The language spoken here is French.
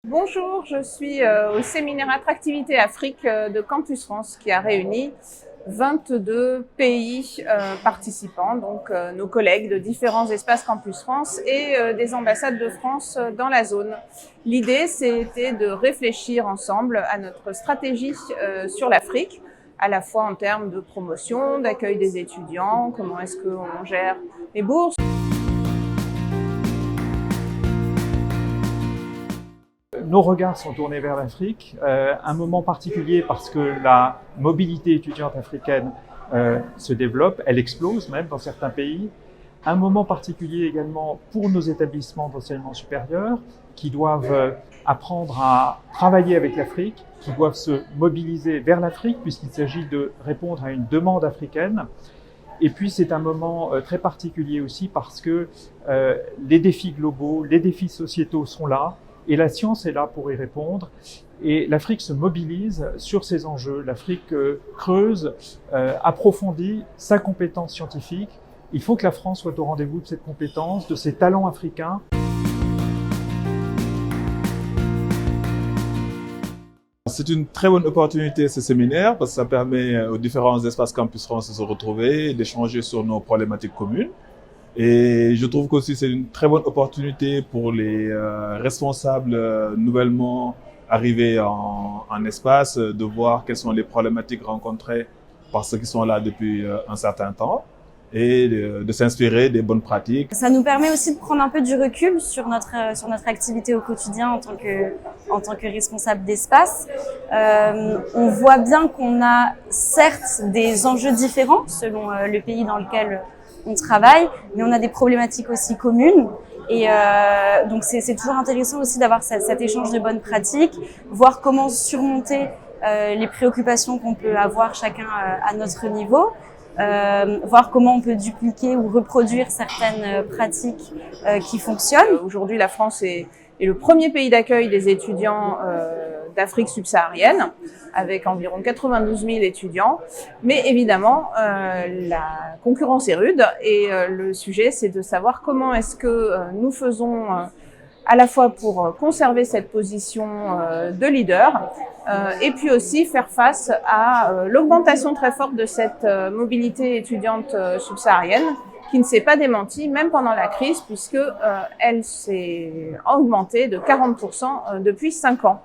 Bonjour, je suis au séminaire Attractivité Afrique de Campus France qui a réuni 22 pays participants, donc nos collègues de différents espaces Campus France et des ambassades de France dans la zone. L'idée, c'était de réfléchir ensemble à notre stratégie sur l'Afrique, à la fois en termes de promotion, d'accueil des étudiants, comment est-ce qu'on gère les bourses. Nos regards sont tournés vers l'Afrique, un moment particulier parce que la mobilité étudiante africaine se développe, elle explose même dans certains pays. Un moment particulier également pour nos établissements d'enseignement supérieur qui doivent apprendre à travailler avec l'Afrique, qui doivent se mobiliser vers l'Afrique puisqu'il s'agit de répondre à une demande africaine. Et puis c'est un moment très particulier aussi parce que les défis globaux, les défis sociétaux sont là. Et la science est là pour y répondre. Et l'Afrique se mobilise sur ces enjeux. L'Afrique creuse, approfondit sa compétence scientifique. Il faut que la France soit au rendez-vous de cette compétence, de ces talents africains. C'est une très bonne opportunité ce séminaire parce que ça permet aux différents espaces Campus France de se retrouver et d'échanger sur nos problématiques communes. Et je trouve qu'aussi c'est une très bonne opportunité pour les responsables nouvellement arrivés en espace de voir quelles sont les problématiques rencontrées par ceux qui sont là depuis un certain temps et de s'inspirer des bonnes pratiques. Ça nous permet aussi de prendre un peu du recul sur notre activité au quotidien en tant que responsable d'espace. On voit bien qu'on a certes des enjeux différents selon le pays dans lequel on travaille, mais on a des problématiques aussi communes. Et donc c'est toujours intéressant aussi d'avoir cet échange de bonnes pratiques, voir comment surmonter les préoccupations qu'on peut avoir chacun à notre niveau, voir comment on peut dupliquer ou reproduire certaines pratiques qui fonctionnent. Aujourd'hui, la France est le premier pays d'accueil des étudiants d'Afrique subsaharienne, avec environ 92 000 étudiants. Mais évidemment, la concurrence est rude et le sujet, c'est de savoir comment est-ce que nous faisons à la fois pour conserver cette position de leader et puis aussi faire face à l'augmentation très forte de cette mobilité étudiante subsaharienne qui ne s'est pas démentie même pendant la crise puisque elle s'est augmentée de 40% depuis 5 ans.